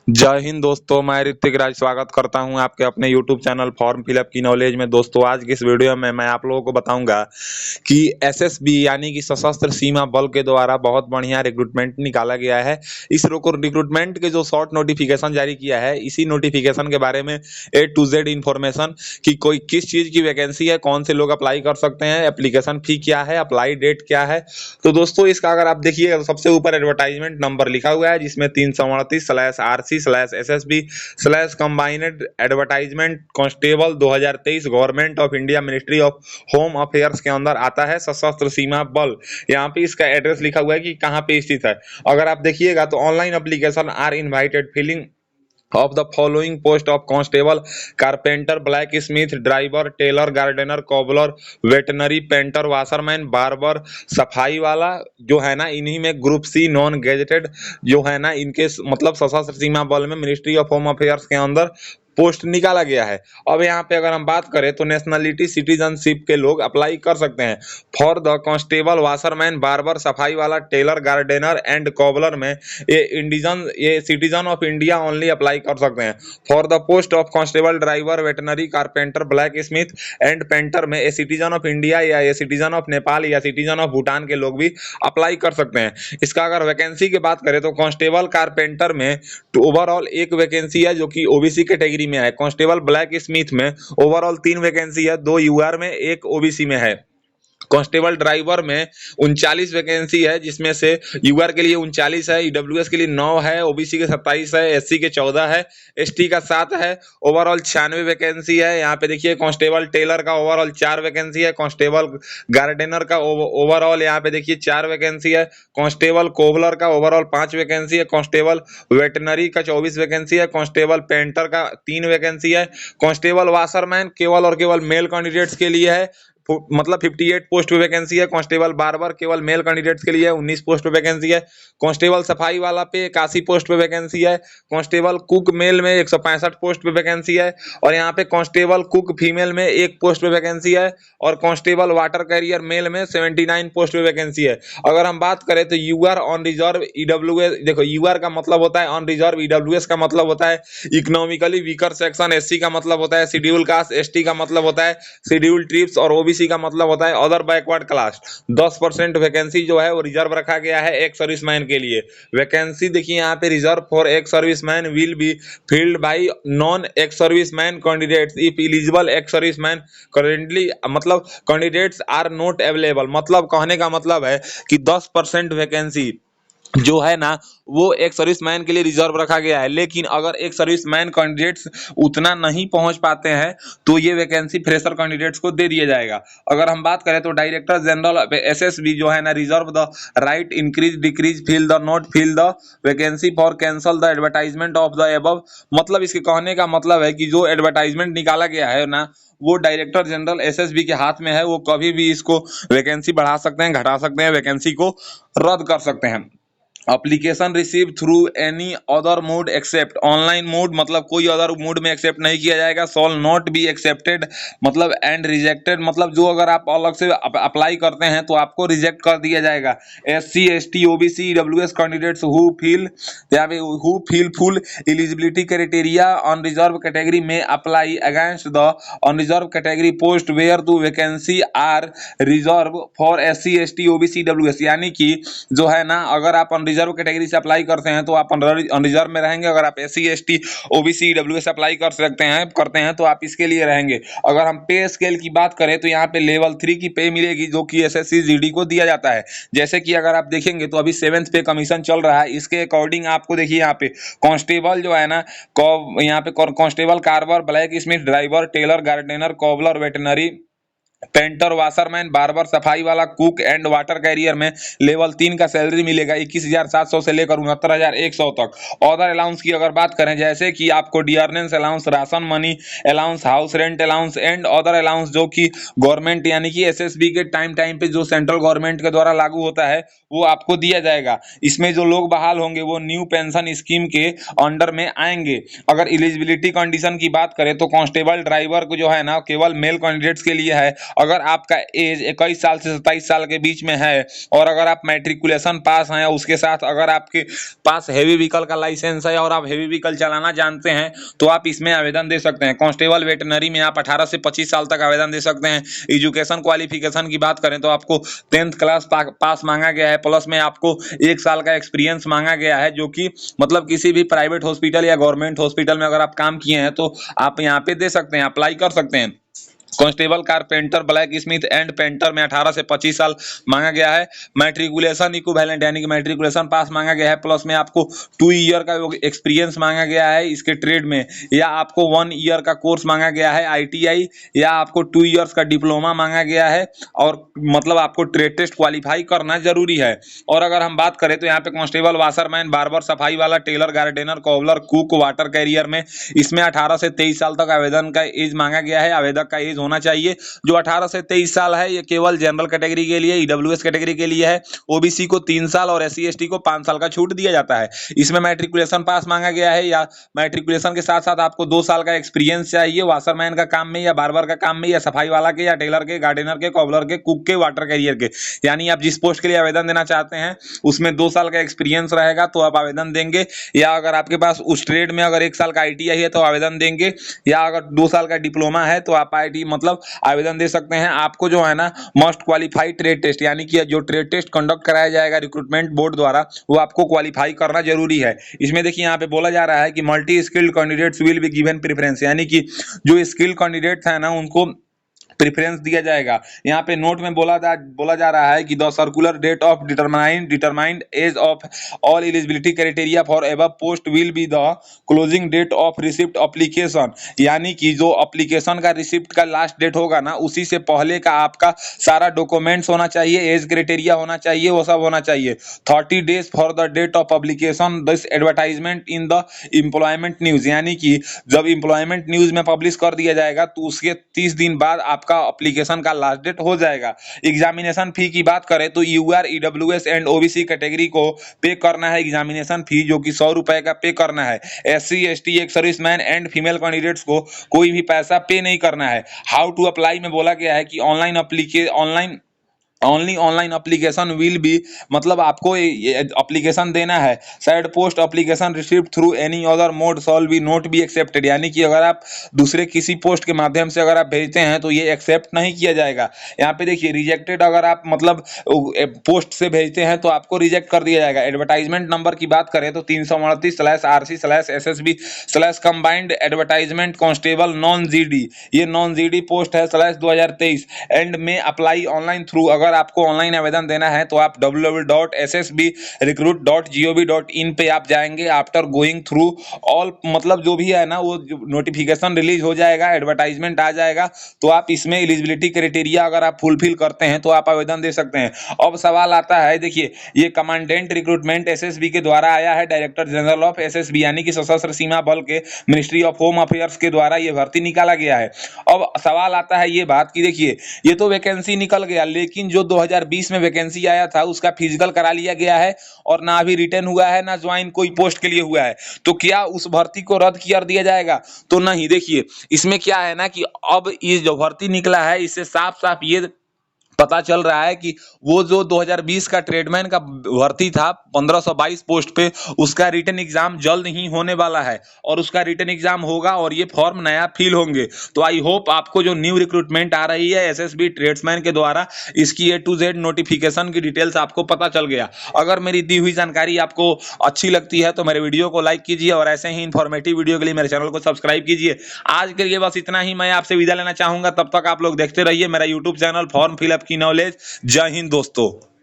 जय हिंद दोस्तों, मैं ऋतिक राज स्वागत करता हूं आपके अपने YouTube चैनल फॉर्म फिलअप की नॉलेज में। दोस्तों, आज की इस वीडियो में मैं आप लोगों को बताऊंगा कि एसएसबी यानी कि सशस्त्र सीमा बल के द्वारा बहुत बढ़िया रिक्रूटमेंट निकाला गया है। इस रिक्रूटमेंट के जो शॉर्ट नोटिफिकेशन जारी किया है, इसी नोटिफिकेशन के बारे में ए टू जेड इंफॉर्मेशन कि कोई किस चीज़ की वैकेंसी है, कौन से लोग अप्लाई कर सकते हैं, एप्लीकेशन फी क्या है, अप्लाई डेट क्या है। तो दोस्तों, इसका अगर आप देखिएगा तो सबसे ऊपर एडवर्टाइजमेंट नंबर लिखा हुआ है, जिसमें 338/RC/SSB/कंबाइंड advertisement constable 2023 government of India ministry of home affairs के अंदर आता है सशस्त्र सीमा बल। यहाँ पे इसका एड्रेस लिखा हुआ है कि कहाँ पे स्थित है। अगर आप देखिएगा तो online application are invited filling of the following post of constable, carpenter, blacksmith, driver, tailor, gardener, cobbler, veterinary, painter, washerman, barber, सफाई वाला जो है ना, इन्हीं में ग्रुप सी नॉन गेजेटेड जो है ना, इनके मतलब सशस्त्र सीमा बल में मिनिस्ट्री ऑफ होम अफेयर्स के अंदर पोस्ट निकाला गया है। अब यहाँ पे अगर हम बात करें तो नेशनलिटी सिटीजनशिप के लोग अप्लाई कर सकते हैं। For the constable, washerman, barber, सफाई वाला, टेलर, गार्डनर एंड कॉबलर में ये citizen of India only apply कर सकते हैं। For the post of constable, driver, veterinary, carpenter, black Smith and painter में ए सिटीजन ऑफ इंडिया या ए सिटीजन ऑफ नेपाल या सिटीजन ऑफ भूटान के लोग भी अप्लाई कर सकते हैं। इसका अगर वैकेंसी की बात करें तो कांस्टेबल कारपेंटर में ओवरऑल एक वैकेंसी है जो कि ओबीसी कैटेगरी में है। कांस्टेबल ब्लैक स्मिथ में ओवरऑल 3 वैकेंसी है, 2 यूआर में, 1 ओबीसी में है। कांस्टेबल ड्राइवर में 39 वैकेंसी है, जिसमें से यूआर के लिए 39 है, ईडब्ल्यूएस के लिए 9 है, ओबीसी के 27 है, एससी के 14 है, एसटी का 7 है। ओवरऑल 96 वैकेंसी है। यहाँ पे देखिए कांस्टेबल टेलर का ओवरऑल 4 वैकेंसी है, कांस्टेबल गार्डनर का ओवरऑल यहाँ पे देखिए 4 वैकेंसी है, कांस्टेबल कोबलर का ओवरऑल 5 वैकेंसी है, कांस्टेबल वेटनरी का 24 वैकेंसी है, कांस्टेबल पेंटर का 3 वैकेंसी है, कांस्टेबल वाशरमैन केवल और केवल मेल कैंडिडेट्स के लिए है, मतलब 58 पोस्ट पे वैकेंसी है। कांस्टेबल बार्बर केवल मेल कैंडिडेट्स के लिए 19 पोस्ट पे वैकेंसी है। कांस्टेबल सफाई वाला पे 81 पोस्ट पे वैकेंसी है। कांस्टेबल कुक मेल में 165 पोस्ट पे वैकेंसी है। और यहाँ पे कांस्टेबल कुक फीमेल में 1 पोस्ट पे वैकेंसी है। और कांस्टेबल वाटर कैरियर मेल में 79 पोस्ट पे वैकेंसी है। अगर हम बात करें तो यूआर ऑन रिजर्व, ईडब्ल्यूएस, देखो यूआर का मतलब होता है ऑन रिजर्व, ईडब्ल्यूएस का मतलब होता है इकोनॉमिकली वीकर सेक्शन, एससी का मतलब होता है शेड्यूल कास्ट, एसटी का मतलब होता है शेड्यूल ट्रिब्स और ओबीसी का मतलब होता है अदर बैकवर्ड क्लास। 10% वैकेंसी जो है वो रिजर्व रखा गया है एक सर्विसमैन के लिए। वैकेंसी देखिए यहाँ पे रिजर्व फॉर एक serviceman will be filled by non ex serviceman candidates if eligible ex serviceman currently, मतलब कैंडिडेट्स आर नॉट अवेलेबल। मतलब कहने का मतलब है कि 10% वैकेंसी जो है ना, वो एक सर्विसमैन के लिए रिजर्व रखा गया है। लेकिन अगर एक सर्विसमैन कैंडिडेट्स उतना नहीं पहुंच पाते हैं तो ये वैकेंसी फ्रेशर कैंडिडेट्स को दे दिया जाएगा। अगर हम बात करें तो डायरेक्टर जनरल एसएसबी जो है ना, reserve the right increase decrease fill the not fill the vacancy for cancel the advertisement of the above. मतलब इसके कहने का मतलब है कि जो एडवर्टाइजमेंट निकाला गया है ना, वो डायरेक्टर जनरल एसएसबी के हाथ में है। वो कभी भी इसको वैकेंसी बढ़ा सकते हैं, घटा सकते हैं, वैकेंसी को रद्द कर सकते हैं। Application receive through any other mode except online mode, मतलब कोई अदर मोड में एक्सेप्ट नहीं किया जाएगा। सॉल नॉट बी एक्सेप्टेड मतलब एंड रिजेक्टेड, मतलब जो अगर आप अलग से अप्लाई करते हैं तो आपको रिजेक्ट कर दिया जाएगा। SC ST OBC WS candidates who fulfil eligibility criteria unreserved category में apply against the unreserved category post where the vacancy are reserve for SC ST OBC WS. यानी कि जो है ना, अगर आप रिजर्व कैटेगरी से apply करते हैं तो आप अनरिजर्व में रहेंगे। अगर आप SC ST OBC WS apply करते हैं तो आप इसके लिए रहेंगे। अगर हम पे स्केल की बात करें तो यहाँ पे लेवल 3 की पे मिलेगी, जो कि एसएससी जीडी को दिया जाता है। जैसे कि अगर आप देखेंगे तो अभी 7th पे कमीशन चल रहा है, इसके अकॉर्डिंग आपको देखिए यहाँ पे कांस्टेबल जो है ना, यहाँ पे constable carpenter, blacksmith, driver, tailor, gardener, cobbler, veterinary, painter, washerman, barber, सफाई वाला, कुक एंड वाटर कैरियर में लेवल 3 का सैलरी मिलेगा 21,700 से लेकर 69,100 तक। अदर अलाउंस की अगर बात करें, जैसे कि आपको dearness allowance, ration money allowance, house rent allowance and other allowance, जो कि गवर्नमेंट यानी कि एसएसबी के टाइम पे जो सेंट्रल गवर्नमेंट के द्वारा लागू होता है वो आपको दिया जाएगा। इसमें जो लोग बहाल होंगे वो न्यू पेंशन स्कीम के अंडर में आएंगे। अगर एलिजिबिलिटी कंडीशन की बात करें तो कांस्टेबल ड्राइवर को जो है ना, केवल मेल कैंडिडेट्स के लिए है। अगर आपका एज 21 साल से 27 साल के बीच में है और अगर आप मैट्रिकुलेशन पास हैं, उसके साथ अगर आपके पास हेवी व्हीकल का लाइसेंस है और आप हेवी व्हीकल चलाना जानते हैं तो आप इसमें आवेदन दे सकते हैं। कांस्टेबल वेटनरी में आप 18 से 25 साल तक आवेदन दे सकते हैं। एजुकेशन क्वालिफिकेशन की बात करें तो आपको 10th क्लास पास मांगा गया है, प्लस में आपको 1 साल का एक्सपीरियंस मांगा गया है, जो कि मतलब किसी भी प्राइवेट हॉस्पिटल या गवर्नमेंट हॉस्पिटल में अगर आप काम किए हैं तो आप यहाँ पे दे सकते हैं, अप्लाई कर सकते हैं। Constable, carpenter, black Smith and painter में 18 से 25 साल मांगा गया है। मैट्रिकुलेशन इक्विवेलेंट यानी कि मैट्रिकुलेशन पास मांगा गया है, प्लस में आपको 2 ईयर का एक्सपीरियंस मांगा गया है इसके ट्रेड में, या आपको 1 ईयर का कोर्स मांगा गया है आईटीआई, या आपको 2 ईयर्स का डिप्लोमा मांगा गया है, और मतलब आपको ट्रेड टेस्ट क्वालिफाई करना जरूरी है। और अगर हम बात करें तो यहाँ पे कांस्टेबल, वाशरमैन, बार्बर, सफाई वाला, tailor, gardener, cobbler, cook, water carrier में इसमें 18 से 23 साल तक आवेदन का एज मांगा गया है। आवेदक का एज होना चाहिए जो 18 से 23 साल है। ये केवल जनरल कैटेगरी के लिए, ईडब्ल्यूएस कैटेगरी के लिए है। ओबीसी को 3 साल और एससी एसटी को 5 साल का छूट दिया जाता है। इसमें मैट्रिकुलेशन पास मांगा गया है, या मैट्रिकुलेशन के साथ साथ आपको 2 साल का एक्सपीरियंस चाहिए वाशरमैन का काम में, या बार्बर का काम में, या सफाई वाला के, या टेलर के, गार्डनर के, कॉबलर के, कुक के, वाटर कैरियर के। यानी आप जिस पोस्ट के लिए आवेदन देना चाहते हैं उसमें 2 साल का एक्सपीरियंस रहेगा तो आप आवेदन देंगे, या अगर आपके पास उस ट्रेड में अगर 1 साल का आईटीआई है तो आवेदन देंगे, या अगर 2 साल का डिप्लोमा है तो आप आईटी मतलब आवेदन दे सकते हैं। आपको जो है ना मस्ट क्वालिफाई ट्रेड टेस्ट, यानी कि जो ट्रेड टेस्ट कंडक्ट कराया जाएगा रिक्रूटमेंट बोर्ड द्वारा, वो आपको क्वालिफाई करना जरूरी है। इसमें देखिए यहाँ पे बोला जा रहा है कि multi skilled candidates will be given preference, यानी कि जो स्किल्ड कैंडिडेट्स है ना उनको प्रेफरेंस दिया जाएगा। यहाँ पे नोट में बोला जा रहा है कि the circular date of determined age of all eligibility criteria for above post will be the closing date of receipt application, यानी कि जो एप्लीकेशन का रिसिप्ट का लास्ट डेट होगा ना उसी से पहले का आपका सारा डॉक्यूमेंट्स होना चाहिए, एज क्राइटेरिया होना चाहिए, वो सब होना चाहिए। 30 days for the date of publication this advertisement in the employment news, यानी कि जब एम्प्लॉयमेंट न्यूज में पब्लिश कर दिया जाएगा तो उसके 30 दिन बाद आपका एप्लीकेशन का लास्ट डेट हो जाएगा। एग्जामिनेशन फी की बात करें तो UR, EWS and OBC category को पे करना है एग्जामिनेशन फी, जो कि 100 रुपए का पे करना है। एससी एसटी, एक सर्विसमैन एंड फीमेल कैंडिडेट्स को कोई भी पैसा पे नहीं करना है। हाउ टू अप्लाई में बोला गया है कि ऑनलाइन एप्लीकेशन विल बी, मतलब आपको एप्लीकेशन देना है। Side post application received through any other mode shawl B not be accepted, यानी कि अगर आप दूसरे किसी पोस्ट के माध्यम से अगर आप भेजते हैं तो ये एक्सेप्ट नहीं किया जाएगा। यहाँ पे देखिए रिजेक्टेड, अगर आप मतलब पोस्ट से भेजते हैं तो आपको रिजेक्ट कर दिया जाएगा। एडवर्टाइजमेंट नंबर की बात करें तो 338/RC/SSB/कंबाइंड एडवर्टाइजमेंट कांस्टेबल नॉन जीडी, ये नॉन जीडी पोस्ट है /2023 एंड में अप्लाई ऑनलाइन थ्रू। अगर आपको ऑनलाइन आवेदन देना है तो आप www.ssbrecruit.gov.in पे आप जाएंगे। आफ्टर गोइंग थ्रू ऑल, मतलब जो भी है ना वो नोटिफिकेशन रिलीज हो जाएगा, एडवर्टाइजमेंट आ जाएगा, तो आप इसमें एलिजिबिलिटी क्राइटेरिया अगर आप फुलफिल करते हैं तो आप आवेदन दे सकते हैं। अब सवाल आता है, देखिए ये कमांडेंट रिक्रूटमेंट एसएसबी के द्वारा आया है, डायरेक्टर जनरल ऑफ एसएसबी यानी कि सशस्त्र सीमा बल के मिनिस्ट्री ऑफ होम अफेयर्स के द्वारा ये भर्ती निकाला गया है। अब सवाल आता है ये बात कि देखिए ये तो वैकेंसी निकल गया, लेकिन जो 2020 में वैकेंसी आया था उसका फिजिकल करा लिया गया है और ना अभी रिटर्न हुआ है ना ज्वाइन कोई पोस्ट के लिए हुआ है, तो क्या उस भर्ती को रद्द कर दिया जाएगा? तो नहीं। देखिए इसमें क्या है ना कि अब ये जो भर्ती निकला है इससे साफ साफ ये पता चल रहा है कि वो जो 2020 का ट्रेडमैन का भर्ती था 1522 पोस्ट पे, उसका रिटन एग्जाम जल्द ही होने वाला है और उसका रिटन एग्जाम होगा और ये फॉर्म नया फिल होंगे। तो आई होप आपको जो न्यू रिक्रूटमेंट आ रही है एसएसबी ट्रेड्समैन के द्वारा, इसकी A to Z नोटिफिकेशन की डिटेल्स आपको पता चल गया। अगर मेरी दी हुई जानकारी आपको अच्छी लगती है तो मेरे वीडियो को लाइक कीजिए और ऐसे ही इन्फॉर्मेटिव वीडियो के लिए मेरे चैनल को सब्सक्राइब कीजिए। आज के लिए बस इतना ही, मैं आपसे विदा लेना चाहूंगा। तब तक आप लोग देखते रहिए मेरा यूट्यूब चैनल फॉर्म फिलअप की नॉलेज। जय हिंद दोस्तों।